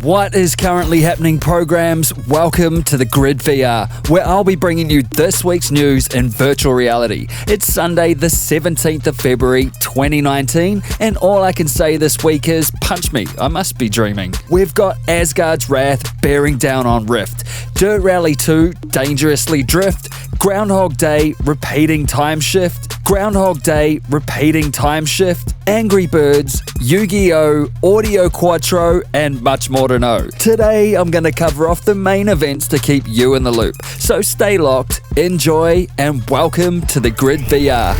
What is currently happening, programs? Welcome to the Grid VR, where I'll be bringing you this week's news in virtual reality. It's Sunday, the 17th of February, 2019, and all I can say this week is, punch me, I must be dreaming. We've got Azgard's Wrath bearing down on Rift, Dirt Rally 2, Dangerously Drift, Groundhog Day, Repeating Time Shift, Groundhog Day, Repeating Time Shift, AngryBirds, Yu-Gi-Oh!, Audio Quattro, and much more to know. Today, I'm going to cover off the main events to keep you in the loop. So stay locked, enjoy, and welcome to the Grid VR.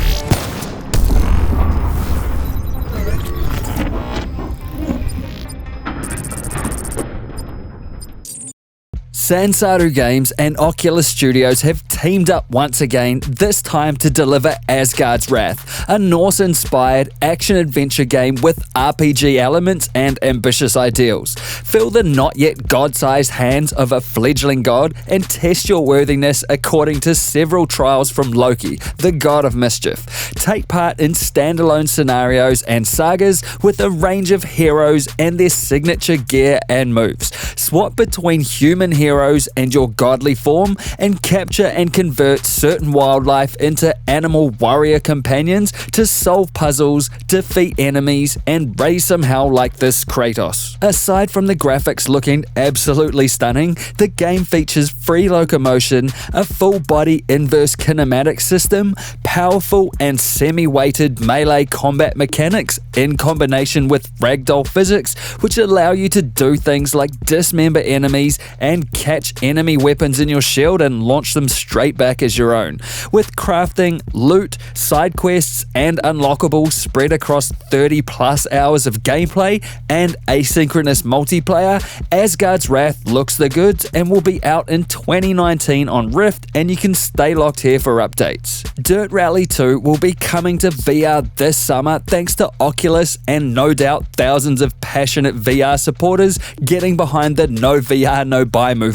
Sansaru Games and Oculus Studios have teamed up once again, this time to deliver Azgard's Wrath, a Norse-inspired action-adventure game with RPG elements and ambitious ideals. Fill the not-yet god-sized hands of a fledgling god and test your worthiness according to several trials from Loki, the god of mischief. Take part in standalone scenarios and sagas with a range of heroes and their signature gear and moves. Swap between human heroes and your godly form, and capture and convert certain wildlife into animal warrior companions to solve puzzles, defeat enemies, and raise some hell like this Kratos. Aside from the graphics looking absolutely stunning, the game features free locomotion, a full-body inverse kinematic system, powerful and semi-weighted melee combat mechanics in combination with ragdoll physics, which allow you to do things like dismember enemies and catch enemy weapons in your shield and launch them straight back as your own. With crafting, loot, side quests, and unlockables spread across 30 plus hours of gameplay and asynchronous multiplayer, Azgard's Wrath looks the goods and will be out in 2019 on Rift, and you can stay locked here for updates. Dirt Rally 2 will be coming to VR this summer thanks to Oculus and no doubt thousands of passionate VR supporters getting behind the no VR no buy movement.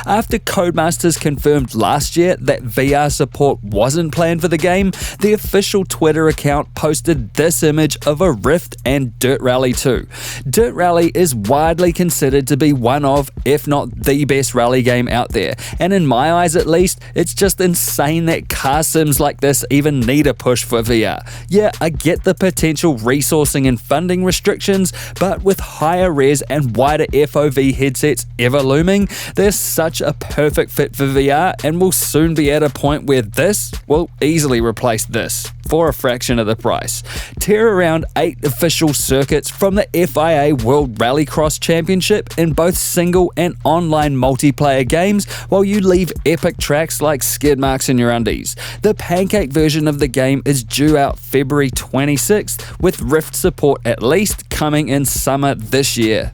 After Codemasters confirmed last year that VR support wasn't planned for the game, the official Twitter account posted this image of a Rift and Dirt Rally 2. Dirt Rally is widely considered to be one of, if not the best rally game out there, and in my eyes at least, it's just insane that car sims like this even need a push for VR. Yeah, I get the potential resourcing and funding restrictions, but with higher res and wider FOV headsets ever looming, there's such a perfect fit for VR, and will soon be at a point where this will easily replace this for a fraction of the price. Tear around 8 official circuits from the FIA World Rallycross Championship in both single and online multiplayer games, while you leave epic tracks like skid marks in your undies. The pancake version of the game is due out February 26th, with Rift support at least coming in summer this year.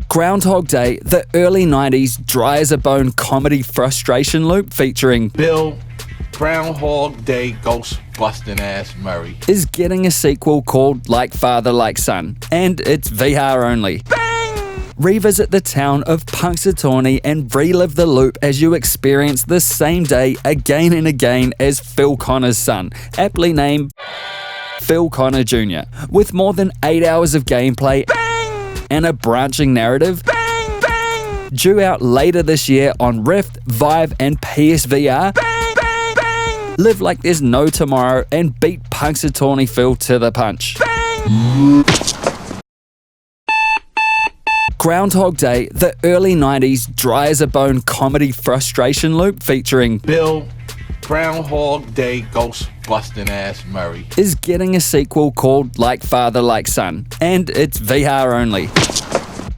Groundhog Day, the early 90s dry as a bone comedy frustration loop featuring Bill Groundhog Day Ghost busting ass Murray, is getting a sequel called Like Father Like Son, and it's VR only. Bang! Revisit the town of Punxsutawney and relive the loop as you experience the same day again and again as Phil Connor's son, aptly named Phil Connor Jr., with more than 8 hours of gameplay and a branching narrative. Bang, bang. Due out later this year on Rift, Vive, and PSVR. Bang, bang, bang. Live like there's no tomorrow and beat Punxsutawney Phil to the punch. Bang. Groundhog Day, the early 90s dry as a bone comedy frustration loop featuring Bill Groundhog Day Ghost busting ass Murray, is getting a sequel called Like Father Like Son, and it's VR only.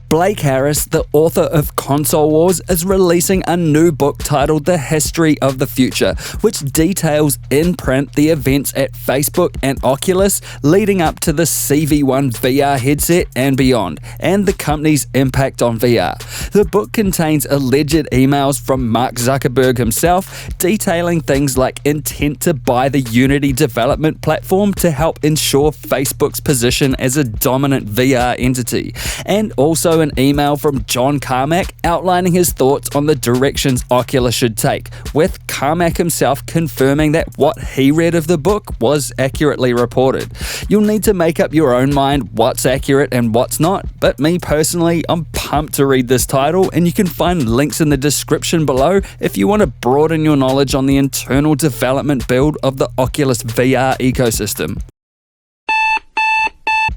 Blake Harris, the author of Console Wars, is releasing a new book titled The History of the Future, which details in print the events at Facebook and Oculus leading up to the CV1 VR headset and beyond, and the company's impact on VR. The book contains alleged emails from Mark Zuckerberg himself, detailing things like intent to buy the Unity development platform to help ensure Facebook's position as a dominant VR entity, and also also an email from John Carmack outlining his thoughts on the directions Oculus should take, with Carmack himself confirming that what he read of the book was accurately reported. You'll need to make up your own mind what's accurate and what's not, but me personally, I'm pumped to read this title, and you can find links in the description below if you want to broaden your knowledge on the internal development build of the Oculus VR ecosystem.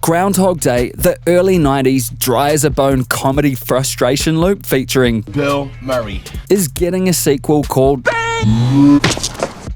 Groundhog Day, the early 90s dry-as-a-bone comedy frustration loop featuring Bill Murray, is getting a sequel called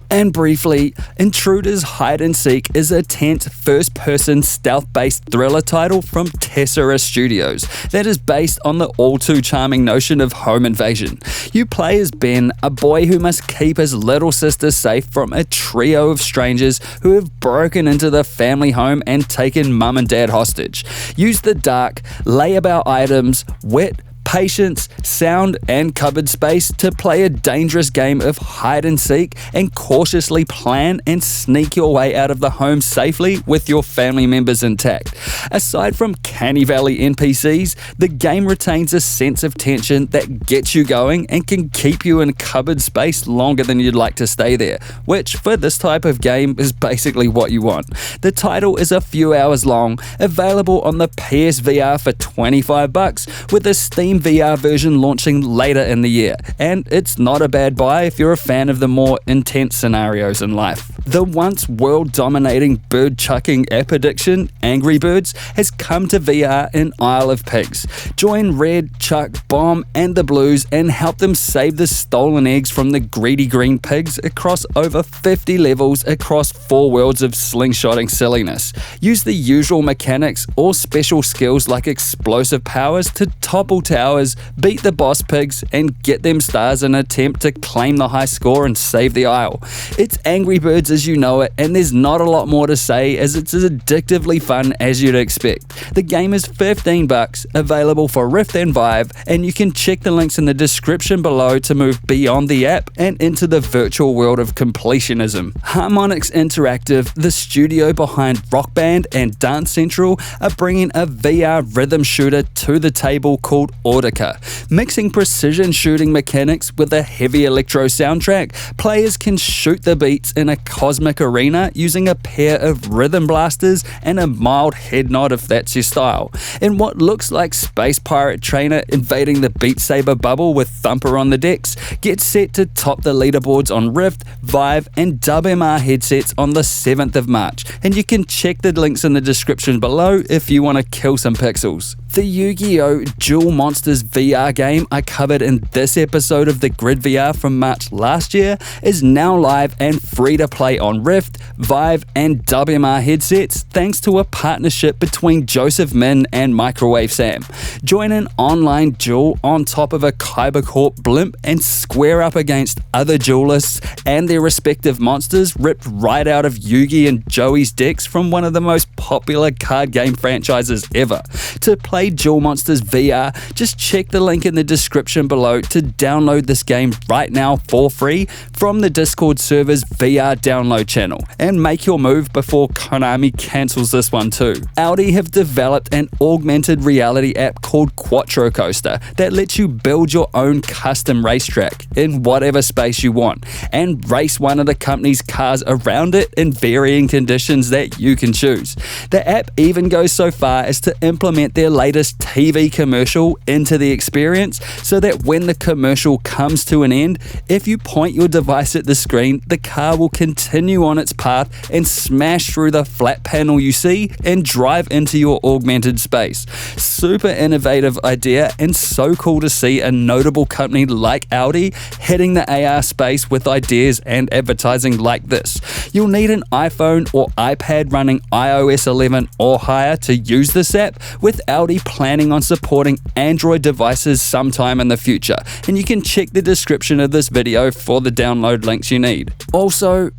And briefly, Intruders Hide and Seek is a tense first-person stealth-based thriller title from Tessera Studios that is based on the all-too-charming notion of home invasion. You play as Ben, a boy who must keep his little sister safe from a trio of strangers who have broken into the family home and taken mum and dad hostage. Use the dark, layabout items, wit, patience, sound, and cupboard space to play a dangerous game of hide and seek and cautiously plan and sneak your way out of the home safely with your family members intact. Aside from Canny Valley NPCs, the game retains a sense of tension that gets you going and can keep you in cupboard space longer than you'd like to stay there, which for this type of game is basically what you want. The title is a few hours long, available on the PSVR for $25, with a Steam VR version launching later in the year, and it's not a bad buy if you're a fan of the more intense scenarios in life. The once world-dominating bird-chucking app addiction, AngryBirds, has come to VR in Isle of Pigs. Join Red, Chuck, Bomb, and the Blues and help them save the stolen eggs from the greedy green pigs across over 50 levels across 4 worlds of slingshotting silliness. Use the usual mechanics or special skills like explosive powers to topple towers, beat the boss pigs, and get them stars in an attempt to claim the high score and save the isle. It's AngryBirds as you know it, and there's not a lot more to say as it's as addictively fun as you'd expect. The game is $15, available for Rift and Vive, and you can check the links in the description below to move beyond the app and into the virtual world of completionism. Harmonix Interactive, the studio behind Rock Band and Dance Central, are bringing a VR rhythm shooter to the table called Audica. Mixing precision shooting mechanics with a heavy electro soundtrack, players can shoot the beats in a cosmic arena using a pair of rhythm blasters and a mild head nod if that's your style. In what looks like Space Pirate Trainer invading the Beat Saber bubble with Thumper on the decks, get set to top the leaderboards on Rift, Vive, and WMR headsets on the 7th of March, and you can check the links in the description below if you want to kill some pixels. The Yu-Gi-Oh! Duel Monsters VR game I covered in this episode of the Grid VR from March last year is now live and free to play on Rift, Vive, and WMR headsets thanks to a partnership between Joseph Min and Microwave Sam. Join an online duel on top of a Kyber Corp blimp and square up against other duelists and their respective monsters ripped right out of Yugi and Joey's decks from one of the most popular card game franchises ever. To play Duel Monsters VR, just check the link in the description below to download this game right now for free from the Discord server's VR download channel, and make your move before Konami cancels this one too. Audi have developed an augmented reality app called Quattro Coaster that lets you build your own custom racetrack in whatever space you want and race one of the company's cars around it in varying conditions that you can choose. The app even goes so far as to implement their latest TV commercial into the experience so that when the commercial comes to an end, if you point your device at the screen, the car will continue on its path and smash through the flat panel you see and drive into your augmented space. Super innovative idea, and so cool to see a notable company like Audi hitting the AR space with ideas and advertising like this. You'll need an iPhone or iPad running iOS 11 or higher to use this app, with Audi planning on supporting Android devices sometime in the future, and you can check the description of this video for the download links you need. Also,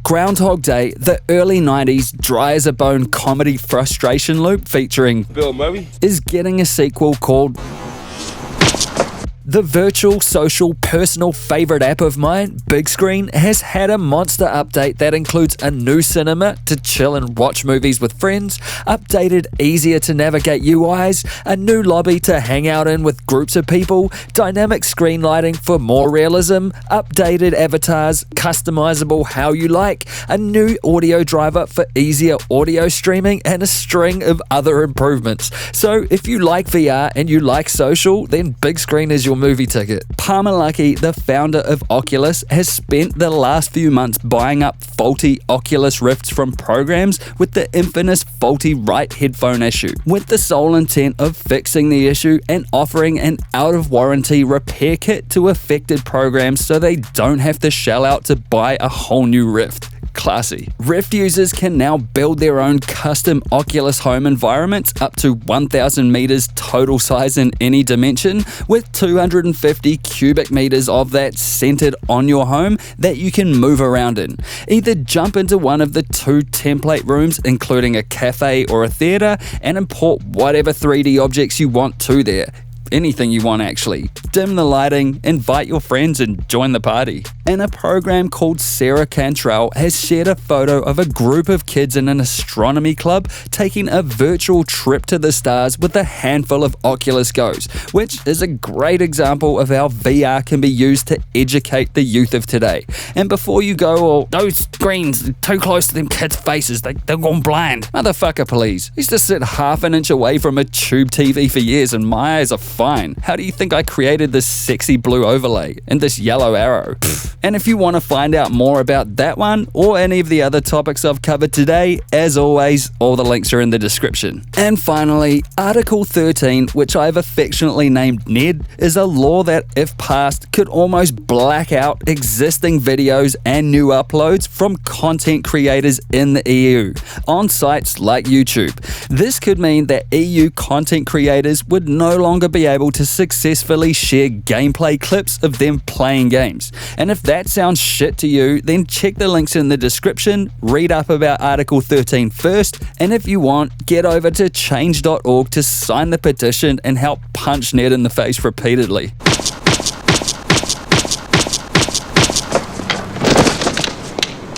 Groundhog Day, the early 90s dry-as-a-bone comedy frustration loop featuring Bill Murray, is getting a sequel called The virtual social personal favorite app of mine, Bigscreen, has had a monster update that includes a new cinema to chill and watch movies with friends, updated easier to navigate UIs, a new lobby to hang out in with groups of people, dynamic screen lighting for more realism, updated avatars, customizable how you like, a new audio driver for easier audio streaming, and a string of other improvements. So if you like VR and you like social, then Bigscreen is your movie ticket. Palmer Luckey, the founder of Oculus, has spent the last few months buying up faulty Oculus Rifts from programs with the infamous faulty right headphone issue, with the sole intent of fixing the issue and offering an out-of-warranty repair kit to affected programs so they don't have to shell out to buy a whole new Rift. Classy. Rift users can now build their own custom Oculus home environments up to 1,000 meters total size in any dimension, with 250 cubic meters of that centered on your home that you can move around in. Either jump into one of the 2 template rooms, including a cafe or a theater, and import whatever 3D objects you want to there. Anything you want, actually. Dim the lighting, invite your friends, and join the party. And a program called Sarah Cantrell has shared a photo of a group of kids in an astronomy club taking a virtual trip to the stars with a handful of Oculus Go's, which is a great example of how VR can be used to educate the youth of today. And before you go, "Oh, those screens are too close to them kids' faces, they're gone blind." Motherfucker, please. I used to sit half an inch away from a tube TV for years and my eyes are fine. How do you think I created this sexy blue overlay and this yellow arrow? And if you want to find out more about that one or any of the other topics I've covered today, as always, all the links are in the description. And finally, Article 13, which I've affectionately named Ned, is a law that, if passed, could almost black out existing videos and new uploads from content creators in the EU on sites like YouTube. This could mean that EU content creators would no longer be able to successfully share gameplay clips of them playing games. And if that sounds shit to you, then check the links in the description, read up about Article 13 first, and if you want, get over to change.org to sign the petition and help punch Ned in the face repeatedly.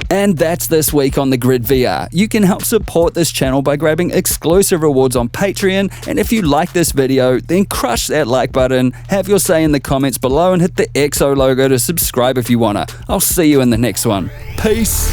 And that's this week on The Grid VR. You can help support this channel by grabbing exclusive rewards on Patreon, and if you like this video, then crush that like button, have your say in the comments below, and hit the EXO logo to subscribe if you wanna. I'll see you in the next one. Peace!